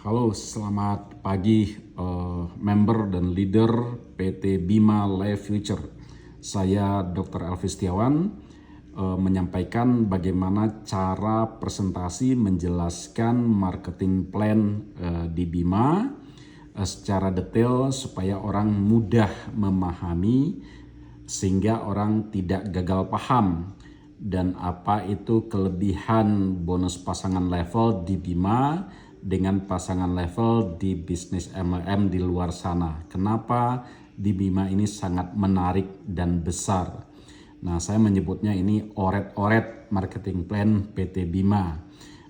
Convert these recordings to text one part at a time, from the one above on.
Halo, selamat pagi member dan leader PT Bima Life Future. Saya Dr. Elvi Setiawan menyampaikan bagaimana cara presentasi menjelaskan marketing plan di Bima secara detail supaya orang mudah memahami sehingga orang tidak gagal paham dan apa itu kelebihan bonus pasangan level di Bima dengan pasangan level di bisnis MLM di luar sana. Kenapa di Bima ini sangat menarik dan besar. Nah, saya menyebutnya ini oret-oret marketing plan PT Bima.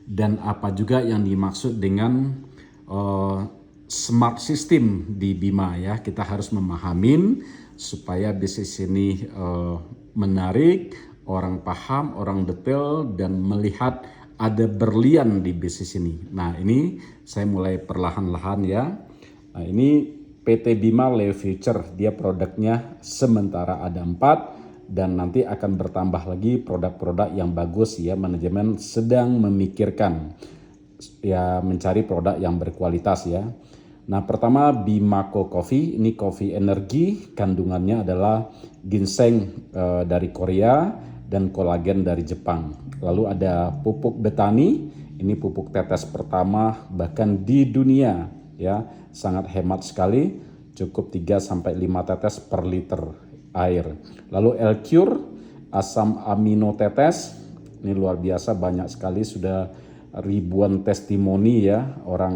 Dan apa juga yang dimaksud dengan smart system di Bima ya. Kita harus memahamin supaya bisnis ini menarik, orang paham, orang detail dan melihat ada berlian di bisnis ini. Nah, ini saya mulai perlahan-lahan ya. Nah, ini PT Bima Life Future, dia produknya sementara ada 4 dan nanti akan bertambah lagi produk-produk yang bagus ya. Manajemen sedang memikirkan ya mencari produk yang berkualitas ya. Nah, pertama Bimako Coffee, ini kopi energi, kandungannya adalah ginseng dari Korea dan kolagen dari Jepang. Lalu ada pupuk Betani, ini pupuk tetes pertama bahkan di dunia ya, sangat hemat sekali, cukup 3-5 tetes per liter air. Lalu L-Cure, asam amino tetes, ini luar biasa, banyak sekali, sudah ribuan testimoni ya, orang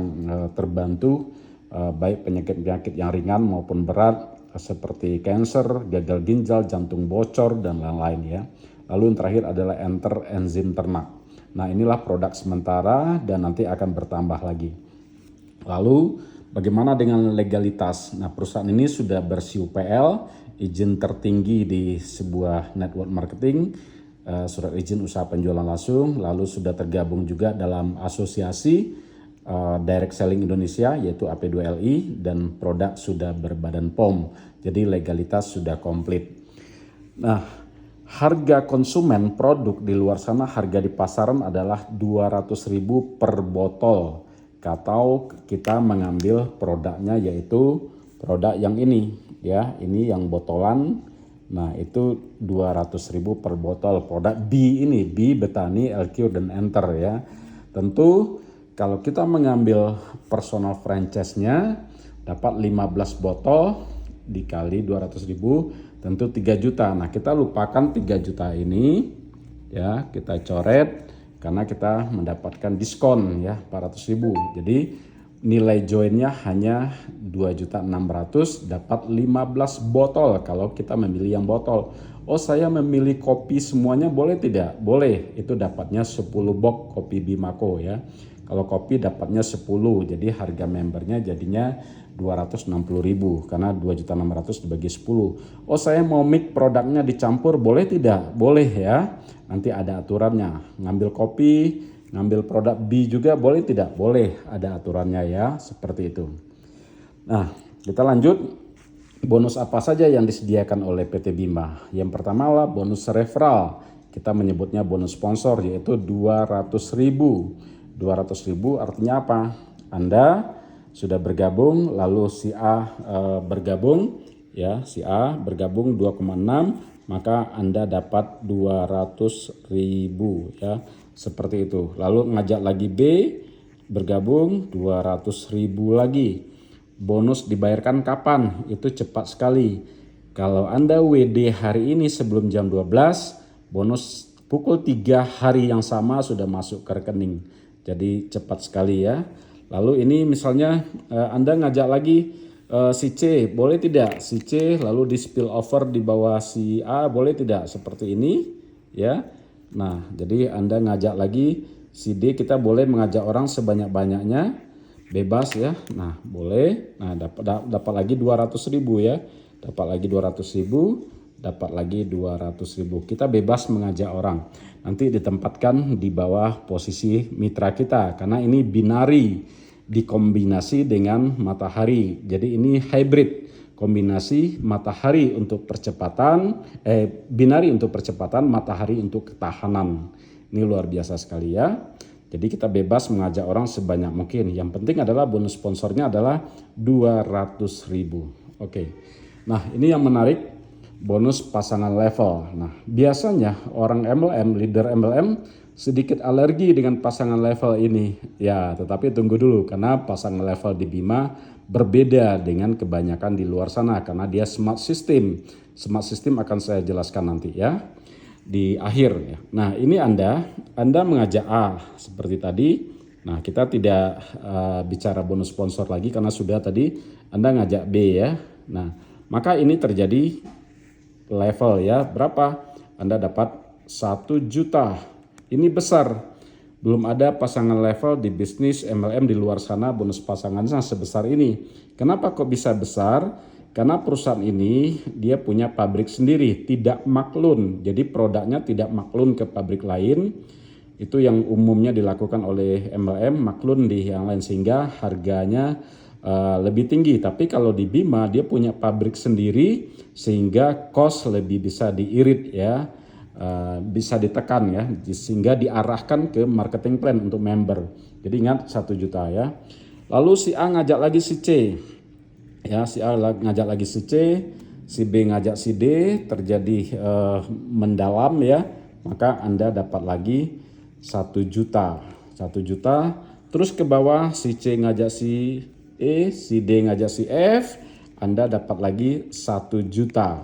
terbantu baik penyakit-penyakit yang ringan maupun berat seperti kanker, gagal ginjal, jantung bocor dan lain-lain ya. Lalu yang terakhir adalah enter enzim ternak. Nah, inilah produk sementara dan nanti akan bertambah lagi. Lalu bagaimana dengan legalitas? Nah, perusahaan ini sudah ber-CUPL, izin tertinggi di sebuah network marketing, surat izin usaha penjualan langsung, lalu sudah tergabung juga dalam asosiasi Direct Selling Indonesia yaitu AP2LI dan produk sudah berbadan POM. Jadi legalitas sudah komplit. Nah, harga konsumen produk di luar sana, harga di pasaran adalah 200.000 per botol. Atau kita mengambil produknya yaitu produk yang ini ya, ini yang botolan. Nah, itu 200.000 per botol. Produk B ini, B, Betani, L-Cure dan Enter ya. Tentu kalau kita mengambil personal franchise-nya dapat 15 botol dikali 200.000 tentu 3 juta. Nah, kita lupakan 3 juta ini ya, kita coret karena kita mendapatkan diskon ya 400.000. Jadi nilai joinnya hanya 2.600.000, dapat 15 botol kalau kita memilih yang botol. Oh, saya memilih kopi semuanya boleh tidak? Boleh, itu dapatnya 10 box kopi Bimako ya. Kalau kopi dapatnya 10, jadi harga membernya jadinya 260.000 karena 2.600.000 dibagi 10. Oh, saya mau mix produknya dicampur boleh tidak? Boleh ya. Nanti ada aturannya. Ngambil kopi, ngambil produk B juga boleh tidak? Boleh, ada aturannya ya, seperti itu. Nah, kita lanjut. Bonus apa saja yang disediakan oleh PT Bima? Yang pertama adalah bonus referral. Kita menyebutnya bonus sponsor yaitu 200.000. 200.000 artinya apa? Anda sudah bergabung, lalu si A bergabung ya, si A bergabung 2,6, maka Anda dapat 200.000 ya, seperti itu. Lalu ngajak lagi B bergabung 200.000 lagi. Bonus dibayarkan kapan? Itu cepat sekali. Kalau Anda WD hari ini sebelum jam 12, bonus pukul 3 hari yang sama sudah masuk ke rekening. Jadi cepat sekali ya. Lalu ini misalnya Anda ngajak lagi si C, boleh tidak? Si C lalu di spill over di bawah si A, boleh tidak? Seperti ini ya. Nah, jadi Anda ngajak lagi si D, kita boleh mengajak orang sebanyak-banyaknya, bebas ya. Nah, boleh. Nah, dapat lagi 200.000 ya. Dapat lagi 200.000. Dapat lagi 200.000. Kita bebas mengajak orang. Nanti ditempatkan di bawah posisi mitra kita karena ini binari dikombinasi dengan matahari. Jadi ini hybrid, kombinasi matahari untuk percepatan, binari untuk percepatan, matahari untuk ketahanan. Ini luar biasa sekali ya. Jadi kita bebas mengajak orang sebanyak mungkin. Yang penting adalah bonus sponsornya adalah 200.000. Oke. Nah, ini yang menarik, bonus pasangan level. Nah, biasanya orang MLM, leader MLM sedikit alergi dengan pasangan level ini. Ya, tetapi tunggu dulu karena pasangan level di Bima berbeda dengan kebanyakan di luar sana karena dia smart system. Smart system akan saya jelaskan nanti ya di akhir ya. Nah, ini Anda mengajak A seperti tadi. Nah, kita tidak bicara bonus sponsor lagi karena sudah tadi Anda ngajak B ya. Nah, maka ini terjadi level ya. Berapa? Anda dapat 1 juta. Ini besar. Belum ada pasangan level di bisnis MLM di luar sana bonus pasangannya sebesar ini. Kenapa kok bisa besar? Karena perusahaan ini dia punya pabrik sendiri, tidak maklun. Jadi produknya tidak maklun ke pabrik lain. Itu yang umumnya dilakukan oleh MLM, maklun di yang lain sehingga harganya lebih tinggi. Tapi kalau di Bima dia punya pabrik sendiri sehingga cost lebih bisa diirit ya, bisa ditekan ya, sehingga diarahkan ke marketing plan untuk member. Jadi ingat 1 juta ya. Lalu si A ngajak lagi si C. Ya, si A ngajak lagi si C, si B ngajak si D, terjadi mendalam ya, maka Anda dapat lagi 1 juta. 1 juta, terus ke bawah si C ngajak si E, si D ngajak si F, Anda dapat lagi 1 juta.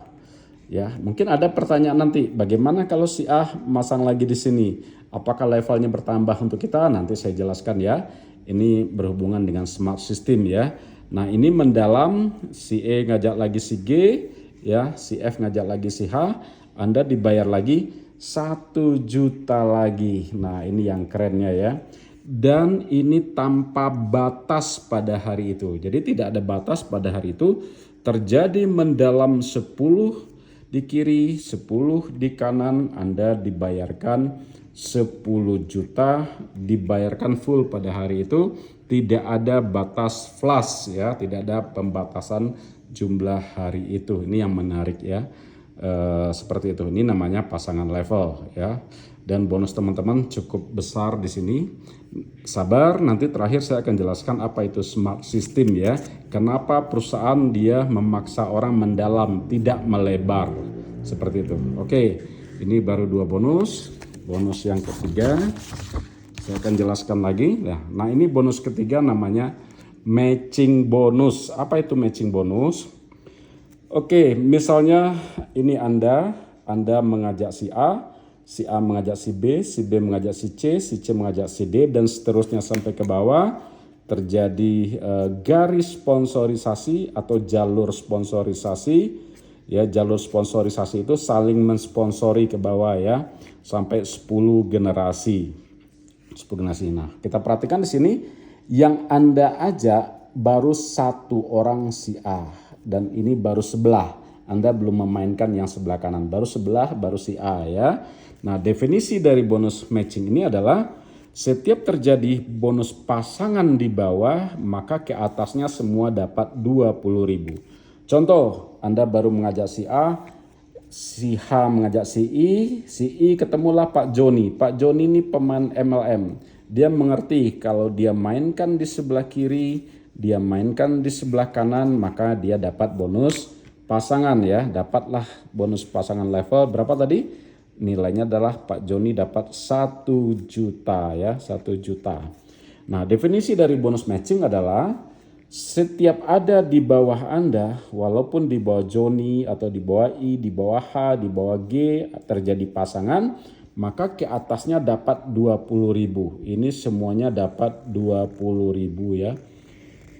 Ya, mungkin ada pertanyaan nanti, bagaimana kalau si A masang lagi di sini? Apakah levelnya bertambah untuk kita? Nanti saya jelaskan ya. Ini berhubungan dengan smart system ya. Nah, ini mendalam, si E ngajak lagi si G, ya, si F ngajak lagi si H, Anda dibayar lagi 1 juta lagi. Nah, ini yang kerennya ya. Dan ini tanpa batas pada hari itu. Jadi tidak ada batas pada hari itu. Terjadi mendalam 10 di kiri, 10 di kanan, Anda dibayarkan 10 juta, dibayarkan full pada hari itu. Tidak ada batas flash ya, tidak ada pembatasan jumlah hari itu. Ini yang menarik ya, seperti itu. Ini namanya pasangan level ya. Dan bonus teman-teman cukup besar di sini. Sabar, nanti terakhir saya akan jelaskan apa itu smart system ya. Kenapa perusahaan dia memaksa orang mendalam, tidak melebar seperti itu. Oke, ini baru 2 bonus. Bonus yang ketiga saya akan jelaskan lagi. Nah, ini bonus ketiga namanya matching bonus. Apa itu matching bonus? Oke, misalnya ini Anda mengajak si A mengajak si B mengajak si C mengajak si D, dan seterusnya sampai ke bawah. Terjadi garis sponsorisasi atau jalur sponsorisasi. Ya, jalur sponsorisasi itu saling mensponsori ke bawah ya, sampai 10 generasi. Nah, kita perhatikan di sini yang Anda ajak baru 1 orang si A, dan ini baru sebelah. Anda belum memainkan yang sebelah kanan, baru sebelah, baru si A ya. Nah, definisi dari bonus matching ini adalah setiap terjadi bonus pasangan di bawah, maka ke atasnya semua dapat 20.000. Contoh, Anda baru mengajak si A, si H mengajak si I ketemulah Pak Joni. Pak Joni ini pemain MLM. Dia mengerti kalau dia mainkan di sebelah kiri, dia mainkan di sebelah kanan, maka dia dapat bonus pasangan ya. Dapatlah bonus pasangan level berapa tadi? Nilainya adalah Pak Joni dapat 1 juta ya, 1 juta. Nah, definisi dari bonus matching adalah setiap ada di bawah Anda, walaupun di bawah Joni atau di bawah I, di bawah H, di bawah G terjadi pasangan, maka ke atasnya dapat 20.000. Ini semuanya dapat 20.000 ya.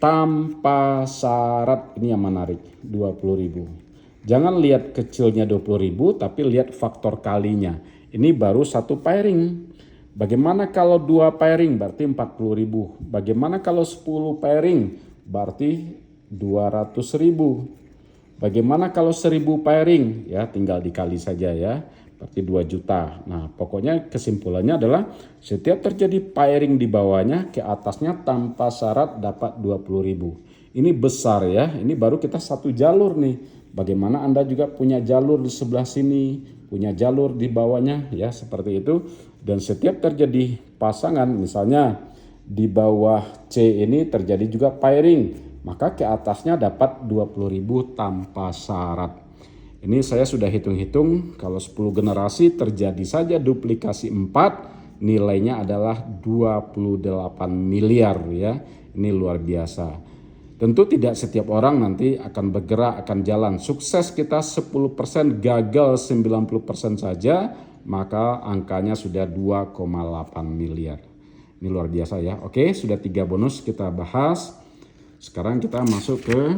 Tanpa syarat, ini yang menarik, 20.000. Jangan lihat kecilnya 20.000, tapi lihat faktor kalinya. Ini baru 1 pairing. Bagaimana kalau 2 pairing berarti 40.000. Bagaimana kalau 10 pairing berarti 200.000. Bagaimana kalau 1000 pairing? Ya, tinggal dikali saja ya. Berarti 2 juta. Nah, pokoknya kesimpulannya adalah setiap terjadi pairing di bawahnya, ke atasnya tanpa syarat dapat 20.000. Ini besar ya. Ini baru kita 1 jalur nih. Bagaimana Anda juga punya jalur di sebelah sini, punya jalur di bawahnya ya, seperti itu. Dan setiap terjadi pasangan, misalnya di bawah C ini terjadi juga pairing, maka ke atasnya dapat 20.000 tanpa syarat. Ini saya sudah hitung-hitung, kalau 10 generasi terjadi saja duplikasi 4, nilainya adalah 28 miliar ya. Ini luar biasa. Tentu tidak setiap orang nanti akan bergerak, akan jalan. Sukses kita 10%, gagal 90% saja, maka angkanya sudah 2,8 miliar. Ini luar biasa ya. Oke, sudah 3 bonus kita bahas. Sekarang kita masuk ke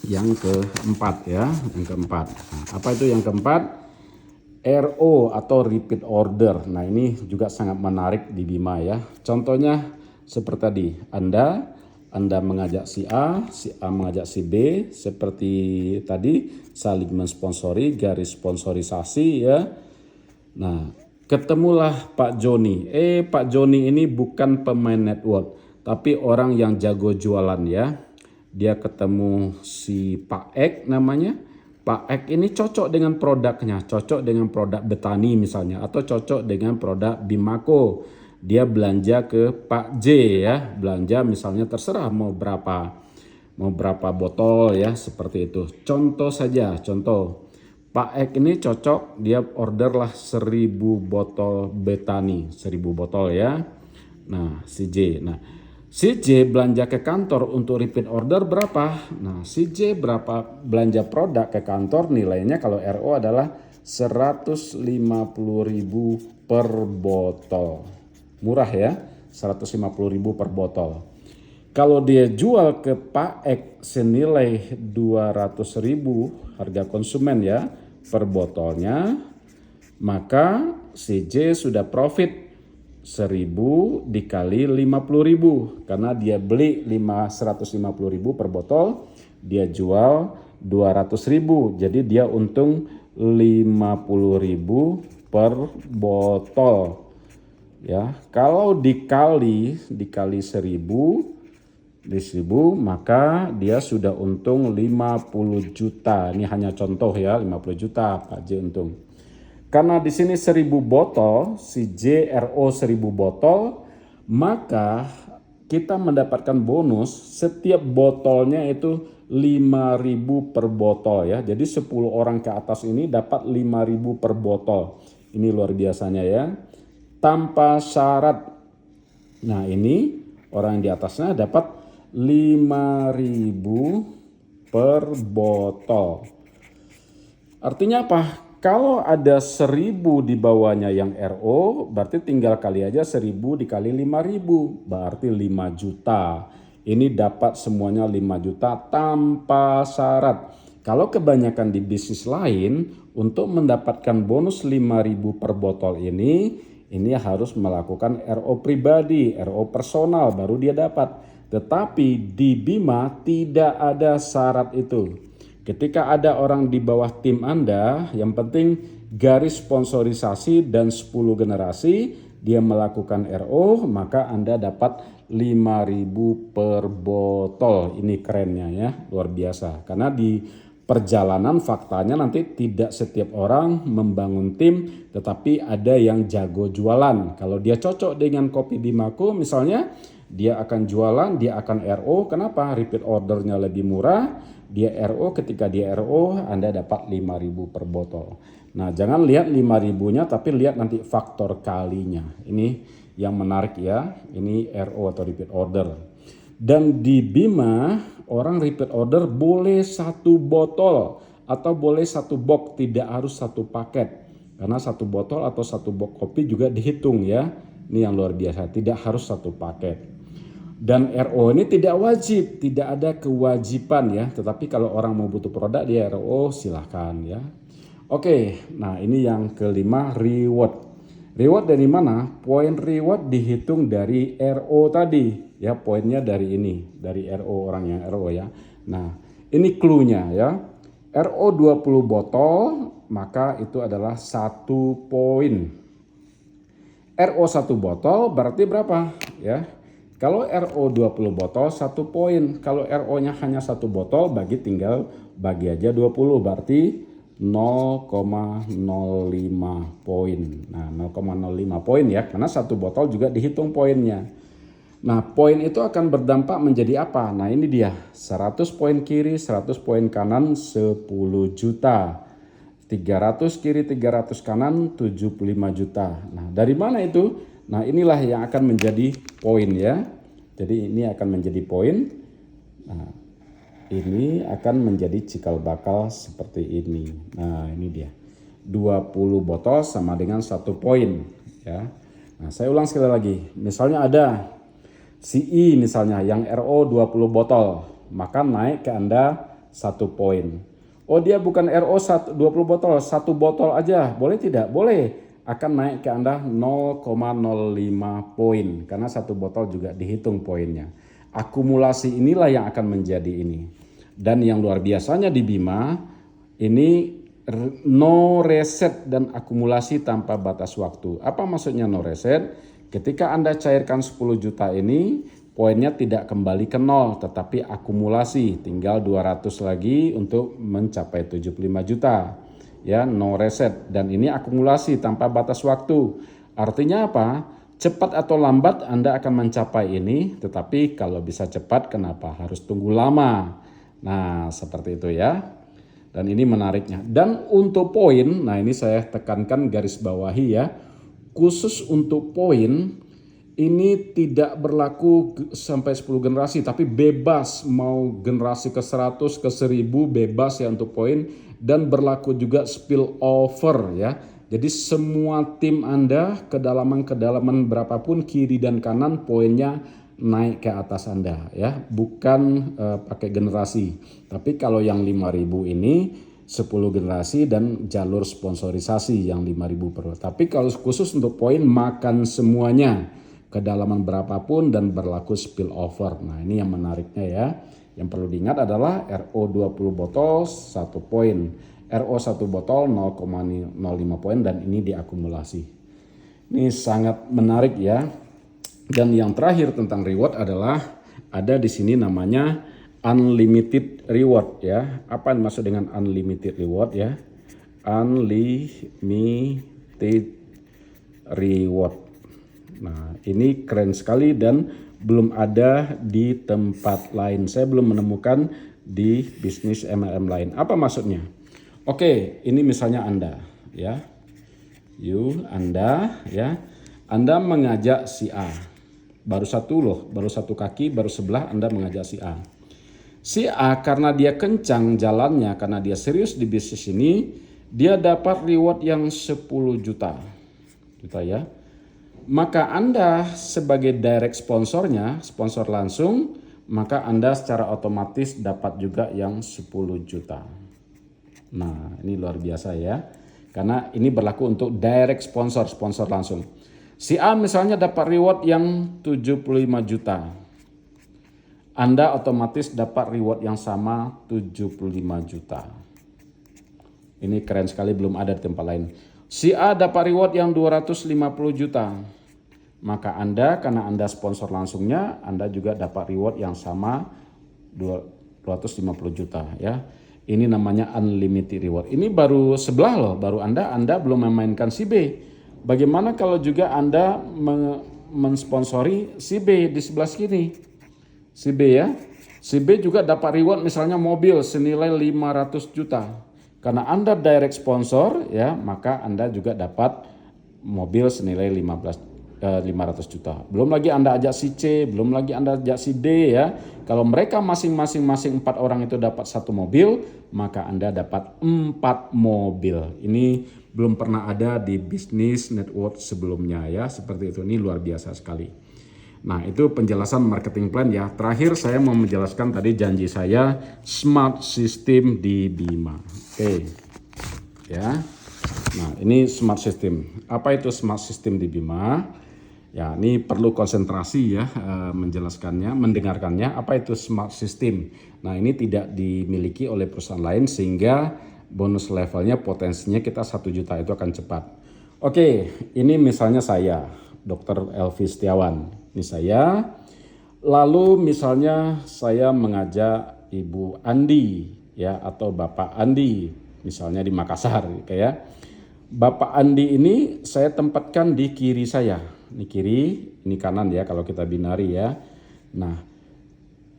yang keempat ya. Yang keempat. Nah, apa itu yang keempat? RO atau repeat order. Nah, ini juga sangat menarik di Bima ya. Contohnya seperti tadi, Anda mengajak si A mengajak si B, seperti tadi saling mensponsori, garis sponsorisasi ya. Nah, ketemulah Pak Joni. Pak Joni ini bukan pemain network, tapi orang yang jago jualan ya. Dia ketemu si Pak Ek namanya. Pak Ek ini cocok dengan produknya, cocok dengan produk Betani misalnya, atau cocok dengan produk Bimako. Dia belanja ke Pak J ya, belanja misalnya terserah mau berapa botol ya, seperti itu. Contoh saja, contoh. Pak Ek ini cocok, dia order lah 1000 botol Betani, 1000 botol ya. Nah, si J. Nah, si J belanja ke kantor untuk repeat order berapa? Nah, si J berapa belanja produk ke kantor, nilainya kalau RO adalah 150.000 per botol. Murah ya, 150.000 per botol. Kalau dia jual ke Pak Ek senilai 200.000 harga konsumen ya per botolnya, maka CJ sudah profit 1.000 dikali 50.000 karena dia beli 150.000 per botol, dia jual 200.000, jadi dia untung 50.000 per botol. Ya, kalau dikali 1.000 maka dia sudah untung 50 juta. Ini hanya contoh ya, 50 juta Pak J untung. Karena di sini 1.000 botol, si J RO 1.000 botol, maka kita mendapatkan bonus setiap botolnya itu 5.000 per botol ya. Jadi 10 orang ke atas ini dapat 5.000 per botol. Ini luar biasanya ya. Tanpa syarat. Nah, ini orang yang di atasnya dapat 5.000 per botol. Artinya apa? Kalau ada 1.000 di bawahnya yang RO, berarti tinggal kali aja 1.000 dikali 5.000, berarti 5 juta. Ini dapat semuanya 5 juta tanpa syarat. Kalau kebanyakan di bisnis lain, untuk mendapatkan bonus 5.000 per botol ini harus melakukan RO pribadi, RO personal, baru dia dapat. Tetapi di Bima tidak ada syarat itu. Ketika ada orang di bawah tim Anda, yang penting garis sponsorisasi dan 10 generasi, dia melakukan RO, maka Anda dapat 5.000 per botol. Ini kerennya ya, luar biasa. Karena di perjalanan faktanya nanti tidak setiap orang membangun tim, tetapi ada yang jago jualan. Kalau dia cocok dengan kopi Bimako misalnya, dia akan jualan, dia akan RO. Kenapa? Repeat ordernya lebih murah. Dia RO, ketika dia RO Anda dapat 5.000 per botol. Nah, jangan lihat 5.000-nya, tapi lihat nanti faktor kalinya. Ini yang menarik ya. Ini RO atau repeat order. Dan di Bima orang repeat order boleh 1 botol atau boleh 1 box, tidak harus 1 paket. Karena 1 botol atau 1 box kopi juga dihitung ya. Ini yang luar biasa, tidak harus 1 paket. Dan RO ini tidak wajib, tidak ada kewajiban ya. Tetapi kalau orang mau butuh produk dia RO silahkan ya. Oke, nah ini yang kelima, reward. Reward dari mana? Poin reward dihitung dari RO tadi ya, poinnya dari ini, dari RO, orang yang RO ya. Nah, ini clue-nya ya. RO 20 botol, maka itu adalah 1 poin. RO 1 botol berarti berapa ya? Kalau RO 20 botol 1 poin. Kalau RO-nya hanya 1 botol, tinggal bagi aja 20, berarti 0,05 poin. Nah, 0,05 poin ya, karena satu botol juga dihitung poinnya. Nah, poin itu akan berdampak menjadi apa? Nah, ini dia. 100 poin kiri, 100 poin kanan, 10 juta. 300 kiri, 300 kanan, 75 juta. Nah, dari mana itu? Nah, inilah yang akan menjadi poin ya. Jadi ini akan menjadi poin. Nah, ini akan menjadi cikal bakal seperti ini. Nah, ini dia. 20 botol sama dengan 1 poin ya. Nah, saya ulang sekali lagi. Misalnya ada si I misalnya yang RO 20 botol, maka naik ke Anda 1 poin. Oh, dia bukan RO 20 botol, 1 botol aja. Boleh tidak? Boleh. Akan naik ke Anda 0,05 poin karena 1 botol juga dihitung poinnya. Akumulasi inilah yang akan menjadi ini. Dan yang luar biasanya di Bima, ini no reset dan akumulasi tanpa batas waktu. Apa maksudnya no reset? Ketika Anda cairkan 10 juta ini, poinnya tidak kembali ke nol, tetapi akumulasi. Tinggal 200 lagi untuk mencapai 75 juta. Ya, no reset. Dan ini akumulasi tanpa batas waktu. Artinya apa? Cepat atau lambat Anda akan mencapai ini, tetapi kalau bisa cepat kenapa harus tunggu lama? Nah, seperti itu ya. Dan ini menariknya. Dan untuk poin, nah ini saya tekankan garis bawahi ya. Khusus untuk poin, ini tidak berlaku sampai 10 generasi, tapi bebas mau generasi ke 100, ke 1000 bebas ya untuk poin. Dan berlaku juga spill over ya. Jadi semua tim Anda kedalaman berapapun kiri dan kanan poinnya naik ke atas Anda ya, bukan pakai generasi. Tapi kalau yang 5.000 ini 10 generasi dan jalur sponsorisasi yang 5.000 per. Tapi kalau khusus untuk poin makan semuanya kedalaman berapapun dan berlaku spill over. Nah, ini yang menariknya ya. Yang perlu diingat adalah RO 20 botol 1 poin. RO 1 botol 0,05 poin dan ini diakumulasi. Ini sangat menarik ya. Dan yang terakhir tentang reward adalah ada di sini namanya unlimited reward ya. Apa yang maksud dengan unlimited reward ya? Unlimited reward. Nah, ini keren sekali dan belum ada di tempat lain. Saya belum menemukan di bisnis MLM lain. Apa maksudnya? Oke, ini misalnya Anda ya. Anda ya. Anda mengajak si A. Baru satu kaki, baru sebelah Anda mengajak si A. Si A karena dia kencang jalannya, karena dia serius di bisnis ini, dia dapat reward yang 10 juta ya. Maka Anda sebagai direct sponsornya, sponsor langsung, maka Anda secara otomatis dapat juga yang 10 juta. Nah, ini luar biasa ya. Karena ini berlaku untuk direct sponsor langsung. Si A misalnya dapat reward yang 75 juta. Anda otomatis dapat reward yang sama 75 juta. Ini keren sekali, belum ada di tempat lain. Si A dapat reward yang 250 juta. Maka Anda, karena Anda sponsor langsungnya, Anda juga dapat reward yang sama 250 juta ya. Ini namanya unlimited reward. Ini baru sebelah loh, baru Anda belum memainkan si B. Bagaimana kalau juga Anda mensponsori si B di sebelah sini? Si B ya. Si B juga dapat reward misalnya mobil senilai 500 juta. Karena Anda direct sponsor ya, maka Anda juga dapat mobil senilai 500 juta. Belum lagi Anda ajak si C, belum lagi Anda ajak si D ya. Kalau mereka masing-masing 4 orang itu dapat 1 mobil, maka Anda dapat 4 mobil. Ini belum pernah ada di bisnis network sebelumnya ya, seperti itu. Ini luar biasa sekali. Nah, itu penjelasan marketing plan ya. Terakhir saya mau menjelaskan tadi janji saya smart system di Bima. Oke. Ya. Nah, ini smart system. Apa itu smart system di Bima? Ya, ini perlu konsentrasi ya menjelaskannya, mendengarkannya. Apa itu smart system? Nah, ini tidak dimiliki oleh perusahaan lain sehingga bonus levelnya potensinya kita 1 juta itu akan cepat. Oke, ini misalnya saya, Dr. Elvi Setiawan. Ini saya. Lalu misalnya saya mengajak Ibu Andi ya atau Bapak Andi misalnya di Makassar kayak Bapak Andi ini saya tempatkan di kiri saya. Ini kiri, ini kanan ya kalau kita binari ya. Nah,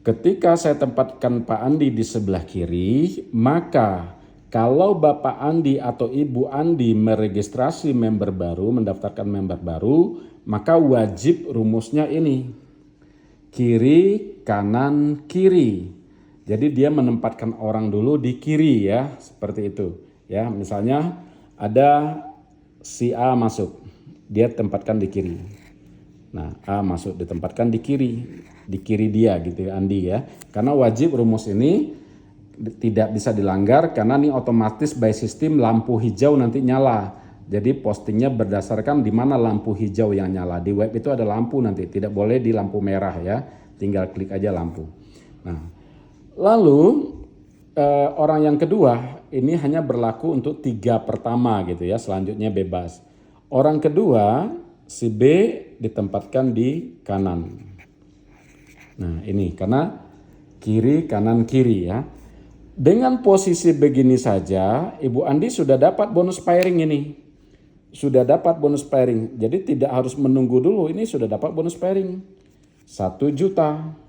ketika saya tempatkan Pak Andi di sebelah kiri, maka kalau Bapak Andi atau Ibu Andi meregistrasi member baru, mendaftarkan member baru, maka wajib rumusnya ini. Kiri, kanan, kiri. Jadi dia menempatkan orang dulu di kiri ya, seperti itu. Ya, misalnya ada si A masuk, dia tempatkan di kiri. Nah, A masuk ditempatkan di kiri dia gitu ya, Andi ya. Karena wajib rumus ini tidak bisa dilanggar karena ini otomatis by system lampu hijau nanti nyala. Jadi postingnya berdasarkan di mana lampu hijau yang nyala. Di web itu ada lampu nanti, tidak boleh di lampu merah ya. Tinggal klik aja lampu. Nah, lalu orang yang kedua ini hanya berlaku untuk 3 pertama gitu ya. Selanjutnya bebas. Orang kedua si B ditempatkan di kanan. Nah ini karena kiri kanan kiri ya. Dengan posisi begini saja Ibu Andi sudah dapat bonus pairing ini. Sudah dapat bonus pairing. Jadi tidak harus menunggu dulu, ini sudah dapat bonus pairing. 1 juta.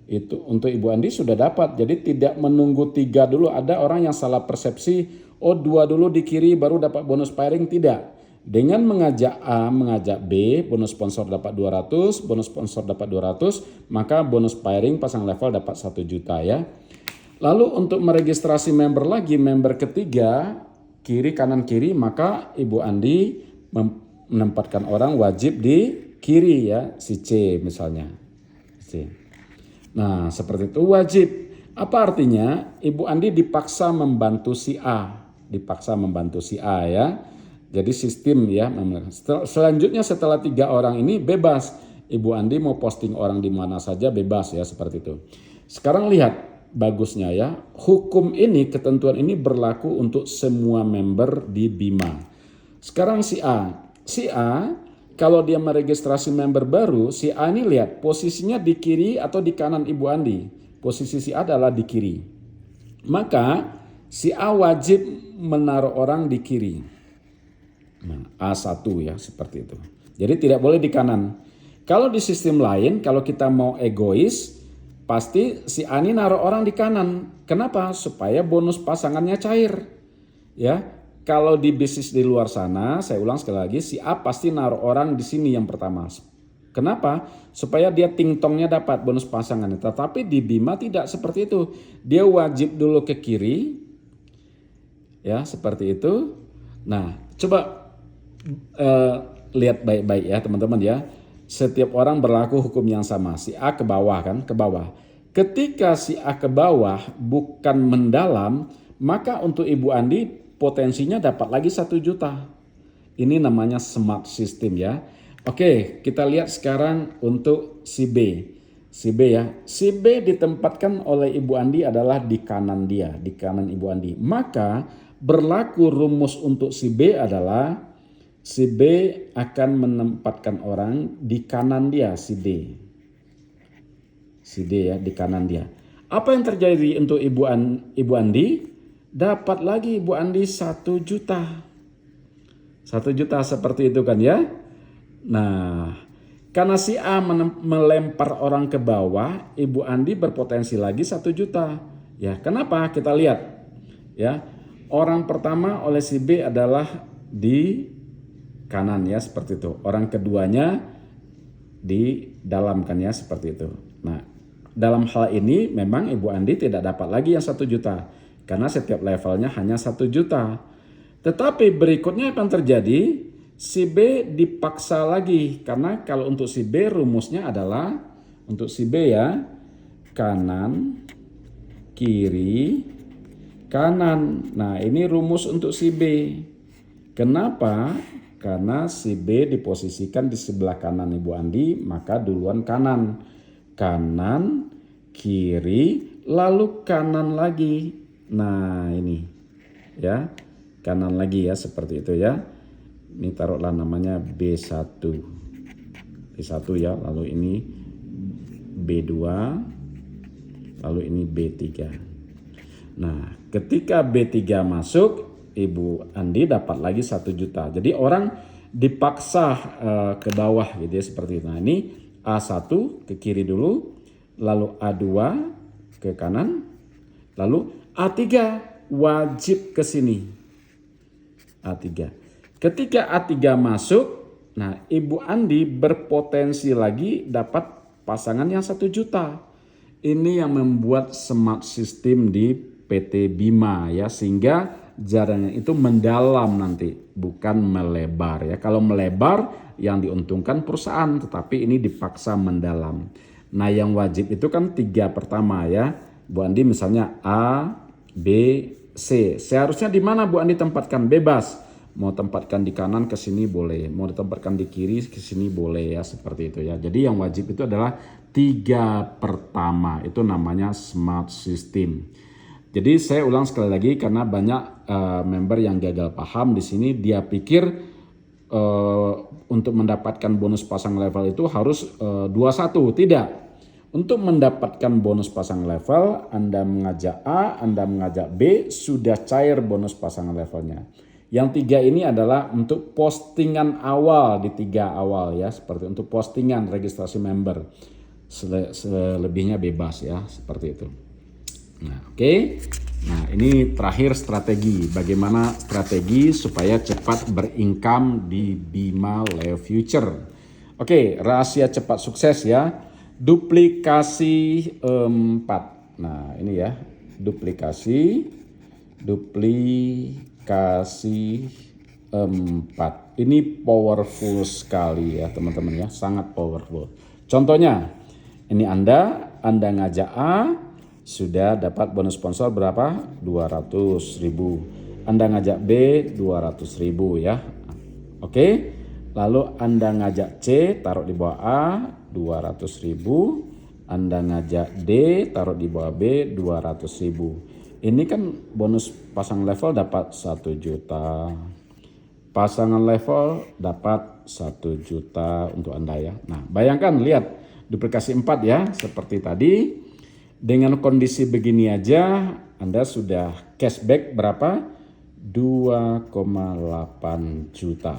Itu untuk Ibu Andi sudah dapat. Jadi tidak menunggu 3 dulu. Ada orang yang salah persepsi, oh 2 dulu di kiri baru dapat bonus pairing. Tidak. Dengan mengajak A, mengajak B, bonus sponsor dapat 200, bonus sponsor dapat 200, maka bonus pairing pasang level dapat 1 juta ya. Lalu untuk meregistrasi member lagi, member ketiga, kiri kanan kiri, maka Ibu Andi menempatkan orang wajib di kiri ya, si C misalnya. C. Nah seperti itu wajib. Apa artinya? Ibu Andi dipaksa membantu si A. Dipaksa membantu si A ya. Jadi sistem ya. Selanjutnya setelah 3 orang ini bebas. Ibu Andi mau posting orang di mana saja bebas ya seperti itu. Sekarang lihat bagusnya ya. Hukum ini, ketentuan ini berlaku untuk semua member di Bima. Sekarang si A. Si A kalau dia meregistrasi member baru, si A ini lihat posisinya di kiri atau di kanan Ibu Andi. Posisi si A adalah di kiri. Maka si A wajib menaruh orang di kiri. Nah, A1 ya seperti itu. Jadi tidak boleh di kanan. Kalau di sistem lain, kalau kita mau egois, pasti si A ini naruh orang di kanan. Kenapa? Supaya bonus pasangannya cair. Ya. Kalau di bisnis di luar sana, saya ulang sekali lagi, si A pasti naruh orang di sini yang pertama. Kenapa? Supaya dia ting-tongnya dapat bonus pasangannya. Tetapi di Bima tidak seperti itu. Dia wajib dulu ke kiri. Ya, seperti itu. Nah, coba lihat baik-baik ya teman-teman ya. Setiap orang berlaku hukum yang sama. Si A ke bawah kan, ke bawah. Ketika si A ke bawah bukan mendalam, maka untuk Ibu Andi potensinya dapat lagi 1 juta. Ini namanya smart system ya. Oke, kita lihat sekarang untuk si B. Si B ya. Si B ditempatkan oleh Ibu Andi adalah di kanan dia, di kanan Ibu Andi. Maka berlaku rumus untuk si B adalah si B akan menempatkan orang di kanan dia, si D. Si D ya, di kanan dia. Apa yang terjadi untuk Ibu Andi? Dapat lagi Ibu Andi 1 juta. 1 juta seperti itu kan ya. Nah, karena si A melempar orang ke bawah, Ibu Andi berpotensi lagi 1 juta. Ya, kenapa? Kita lihat. Ya. Orang pertama oleh si B adalah di kanan ya, seperti itu. Orang keduanya di dalam kan ya, seperti itu. Nah, dalam hal ini memang Ibu Andi tidak dapat lagi yang 1 juta. Karena setiap levelnya hanya 1 juta. Tetapi berikutnya akan terjadi, si B dipaksa lagi. Karena kalau untuk si B rumusnya adalah, untuk si B ya, kanan, kiri, kanan. Nah ini rumus untuk si B. Kenapa? Karena si B diposisikan di sebelah kanan Ibu Andi, maka duluan kanan. Kanan, kiri, lalu kanan lagi. Nah ini ya, kanan lagi ya seperti itu ya. Ini taruhlah namanya B1. B1 ya, lalu ini B2, lalu ini B3. Nah, ketika B3 masuk, Ibu Andi dapat lagi 1 juta. Jadi orang dipaksa ke bawah gitu ya, seperti itu. Nah, ini A1 ke kiri dulu, lalu A2 ke kanan, lalu A3 wajib ke sini. A3. Ketika A3 masuk, nah Ibu Andi berpotensi lagi dapat pasangan yang 1 juta. Ini yang membuat smart system di PT Bima ya, sehingga jaraknya itu mendalam nanti, bukan melebar ya. Kalau melebar yang diuntungkan perusahaan, tetapi ini dipaksa mendalam. Nah yang wajib itu kan 3 pertama ya. Bu Andi misalnya A, B, C. Seharusnya di mana Bu Andi tempatkan? Bebas. Mau tempatkan di kanan ke sini boleh, mau ditempatkan di kiri ke sini boleh ya, seperti itu ya. Jadi yang wajib itu adalah 3 pertama, itu namanya smart system. Jadi saya ulang sekali lagi karena banyak member yang gagal paham di sini. Dia pikir untuk mendapatkan bonus pasang level itu harus 21. Tidak. Untuk mendapatkan bonus pasang level, Anda mengajak A, Anda mengajak B, sudah cair bonus pasang levelnya. Yang 3 ini adalah untuk postingan awal di 3 awal ya, seperti untuk postingan registrasi member. Selebihnya bebas ya, seperti itu. Nah, oke. Nah, ini terakhir strategi. Bagaimana strategi supaya cepat berincome di Bima Leo Future. Oke, rahasia cepat sukses ya. Duplikasi 4. Nah, ini ya. Duplikasi 4. Ini powerful sekali ya, teman-teman ya. Sangat powerful. Contohnya, ini Anda ngajak A, sudah dapat bonus sponsor berapa? 200.000. Anda ngajak B 200.000 ya. Oke. Lalu Anda ngajak C taruh di bawah A 200.000. Anda ngajak D taruh di bawah B 200.000. Ini kan bonus pasang level dapat 1 juta. Pasangan level dapat 1 juta untuk Anda ya. Nah, bayangkan lihat duplikasi 4 ya, seperti tadi. Dengan kondisi begini aja Anda sudah cashback berapa? 2,8 juta.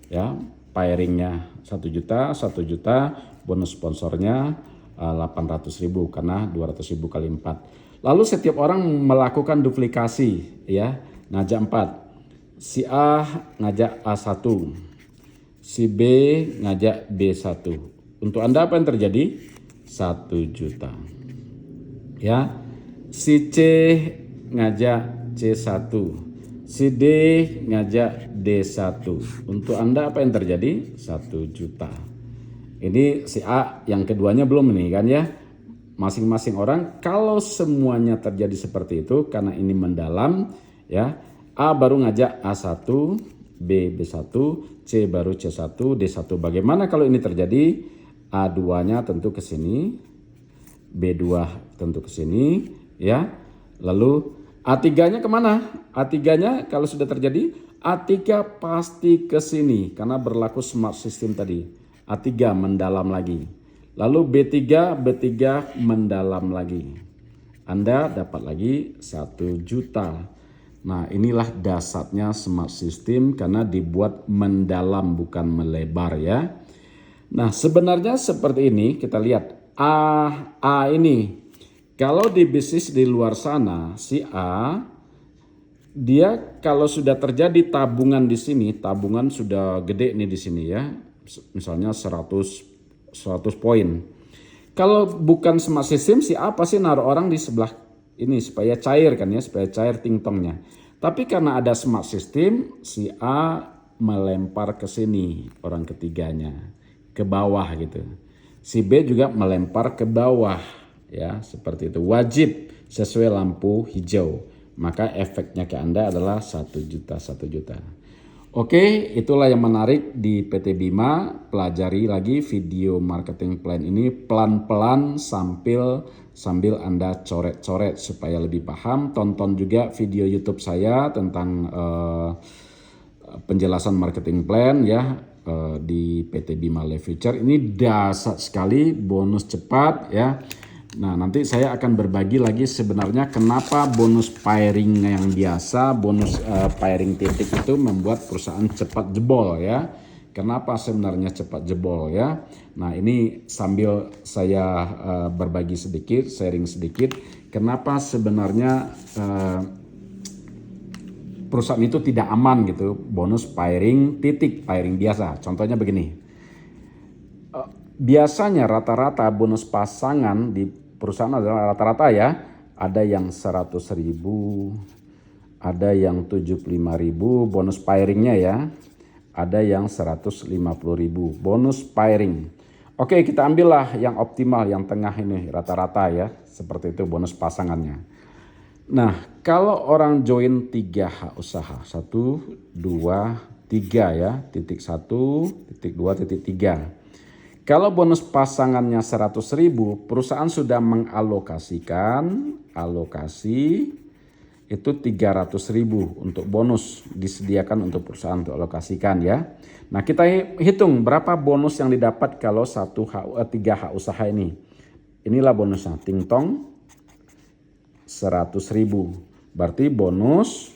Ya, pairingnya 1 juta, 1 juta, bonus sponsornya 800.000 karena 200.000 kali 4. Lalu setiap orang melakukan duplikasi ya, ngajak 4. Si A ngajak A1, si B ngajak B1. Untuk Anda apa yang terjadi? 1 juta. Ya, si C ngajak C1, si D ngajak D1. Untuk Anda apa yang terjadi? 1 juta. Ini si A yang keduanya belum nih kan ya. Masing-masing orang kalau semuanya terjadi seperti itu karena ini mendalam ya. A baru ngajak A1, B B1, C baru C1, D1. Bagaimana kalau ini terjadi? A2-nya tentu ke sini, B2 tentu ke sini ya. Lalu A3-nya kemana? A3-nya kalau sudah terjadi, A3 pasti ke sini karena berlaku smart system tadi. A3 mendalam lagi. Lalu B3 mendalam lagi. Anda dapat lagi 1 juta. Nah, inilah dasarnya smart system karena dibuat mendalam bukan melebar ya. Nah, sebenarnya seperti ini kita lihat A ini. Kalau di bisnis di luar sana si A dia kalau sudah terjadi tabungan di sini, tabungan sudah gede nih di sini ya. Misalnya 100 poin. Kalau bukan smart system si A pasti naruh orang di sebelah ini supaya cair kan ya, supaya cair tingtongnya. Tapi karena ada smart system si A melempar ke sini orang ketiganya, ke bawah gitu. Si B juga melempar ke bawah ya, seperti itu. Wajib sesuai lampu hijau. Maka efeknya ke Anda adalah 1 juta, 1 juta. Oke, itulah yang menarik di PT Bima. Pelajari lagi video marketing plan ini pelan-pelan sambil Anda coret-coret supaya lebih paham. Tonton juga video YouTube saya tentang penjelasan marketing plan ya di PT Bima Leo Future. Ini dasar sekali, bonus cepat ya. Nah, nanti saya akan berbagi lagi sebenarnya kenapa bonus pairing yang biasa, bonus pairing titik itu membuat perusahaan cepat jebol ya. Kenapa sebenarnya cepat jebol ya? Nah, ini sambil saya berbagi sedikit, sharing sedikit, kenapa sebenarnya perusahaan itu tidak aman gitu, bonus pairing titik, pairing biasa. Contohnya begini. Biasanya rata-rata bonus pasangan di perusahaan adalah rata-rata ya, ada yang 100.000, ada yang 75.000 bonus pairingnya ya, ada yang 150.000 bonus pairing. Oke, kita ambillah yang optimal, yang tengah ini rata-rata ya, seperti itu bonus pasangannya. Nah, kalau orang join 3 hak usaha, 1, 2, 3 ya, titik 1, titik 2, titik 3. Kalau bonus pasangannya 100.000, perusahaan sudah mengalokasikan alokasi itu 300.000 untuk bonus disediakan untuk perusahaan untuk alokasikan ya. Nah, kita hitung berapa bonus yang didapat kalau 3 hak usaha ini. Inilah bonusnya, ting tong 100.000. Berarti bonus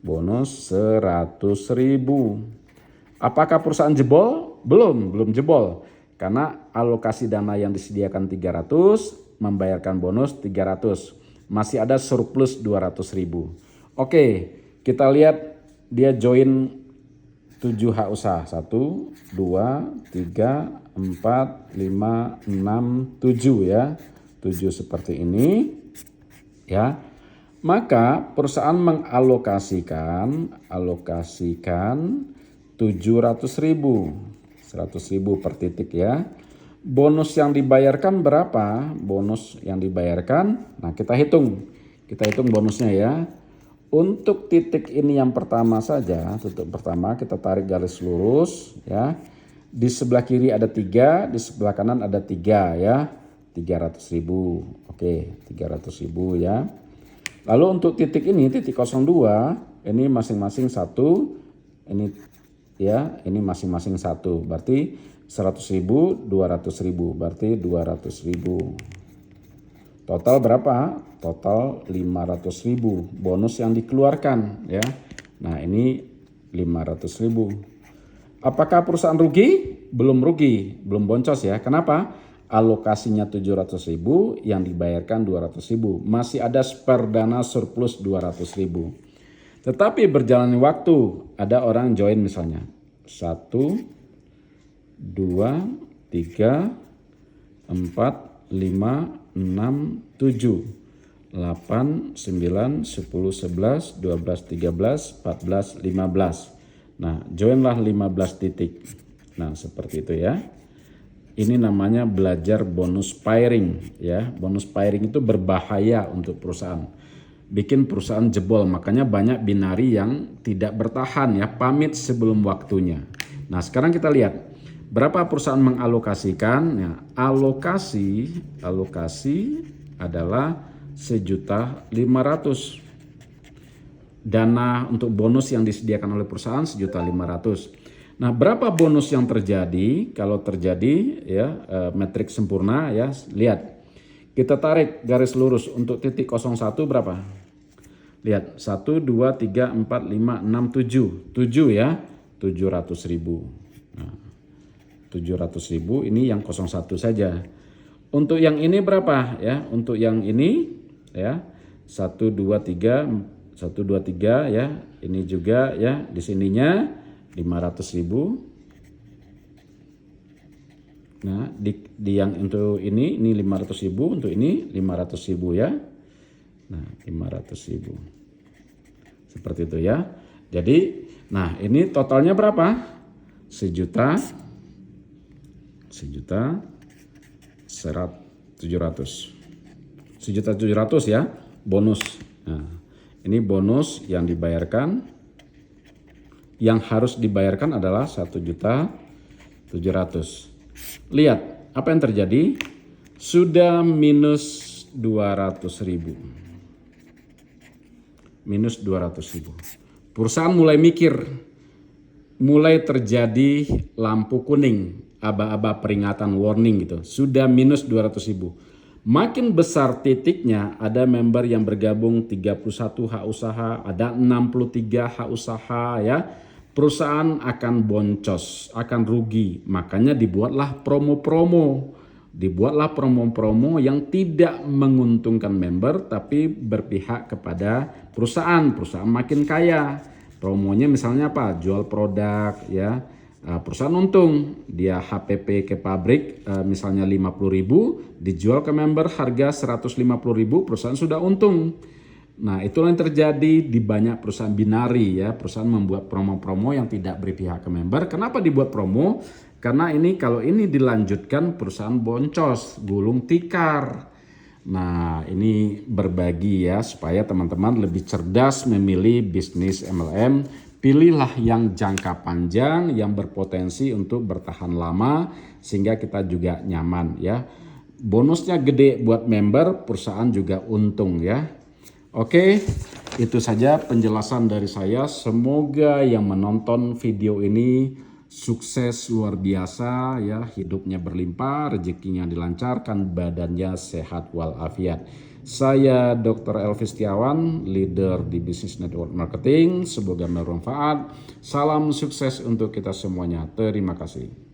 100.000. Apakah perusahaan jebol? Belum jebol. Karena alokasi dana yang disediakan 300, membayarkan bonus 300. Masih ada surplus 200.000. Oke, kita lihat dia join 7 hak usaha. 1, 2, 3, 4, 5, 6, 7 ya. 7 seperti ini ya. Maka perusahaan mengalokasikan 700.000, 100.000 per titik ya. Bonus yang dibayarkan berapa? Bonus yang dibayarkan, nah kita hitung bonusnya ya. Untuk titik ini yang pertama saja, titik pertama kita tarik garis lurus ya. Di sebelah kiri ada 3, di sebelah kanan ada 3 ya. 300.000, oke 300.000 ya. Lalu untuk titik ini, titik 02, ini masing-masing 1, ini ya, ini masing-masing 1, berarti 100.000, 200.000, berarti 200.000. Total berapa? Total 500.000 bonus yang dikeluarkan ya. Nah, ini 500.000. Apakah perusahaan rugi? Belum rugi, belum boncos ya. Kenapa? Alokasinya 700.000, yang dibayarkan 200.000. Masih ada spare dana surplus 200.000. Tetapi berjalannya waktu, ada orang join misalnya 1, 2, 3, 4, 5, 6, 7, 8, 9, 10, 11, 12, 13, 14, 15. Nah, joinlah 15 titik. Nah, seperti itu ya. Ini namanya belajar bonus pairing ya. Bonus pairing itu berbahaya untuk perusahaan. Bikin perusahaan jebol, makanya banyak binari yang tidak bertahan ya, pamit sebelum waktunya. Nah, sekarang kita lihat berapa perusahaan mengalokasikan ya. Alokasi adalah 1.500.000. Dana untuk bonus yang disediakan oleh perusahaan 1.500.000. Nah, berapa bonus yang terjadi? Kalau terjadi ya metrik sempurna ya, lihat. Kita tarik garis lurus untuk titik 01 berapa? Lihat, 1, 2, 3, 4, 5, 6, 7. 7 ya, 700.000. Nah, 700.000 ini yang 01 saja. Untuk yang ini berapa ya? Untuk yang ini ya, 1, 2, 3, 1, 2, 3 ya. Ini juga ya, di sininya 500.000. Nah, di yang untuk ini 500.000, untuk ini 500.000 ya. Nah, 500.000. Seperti itu ya. Jadi, nah ini totalnya berapa? 1.700.000 ya, bonus. Nah, ini bonus yang dibayarkan. Yang harus dibayarkan adalah 1.700.000. Lihat apa yang terjadi, sudah minus 200.000. Minus 200.000. Perusahaan mulai mikir, mulai terjadi lampu kuning, aba-aba peringatan warning gitu. Sudah minus 200.000. Makin besar titiknya, ada member yang bergabung 31 hak usaha, ada 63 hak usaha ya. Perusahaan akan boncos, akan rugi. Makanya dibuatlah promo-promo. Dibuatlah promo-promo yang tidak menguntungkan member tapi berpihak kepada perusahaan. Perusahaan makin kaya. Promonya misalnya apa? Jual produk ya. Perusahaan untung, dia HPP ke pabrik misalnya 50.000, dijual ke member harga 150.000, perusahaan sudah untung. Nah, itulah yang terjadi di banyak perusahaan binari ya. Perusahaan membuat promo-promo yang tidak berpihak ke member. Kenapa dibuat promo? Karena kalau ini dilanjutkan perusahaan boncos, gulung tikar. Nah, ini berbagi ya supaya teman-teman lebih cerdas memilih bisnis MLM. Pilihlah yang jangka panjang, yang berpotensi untuk bertahan lama sehingga kita juga nyaman ya. Bonusnya gede buat member, perusahaan juga untung ya. Oke, itu saja penjelasan dari saya. Semoga yang menonton video ini sukses luar biasa ya, hidupnya berlimpah, rezekinya dilancarkan, badannya sehat walafiat. Saya Dr. Elvis Setiawan, leader di Business Network Marketing. Semoga bermanfaat. Salam sukses untuk kita semuanya. Terima kasih.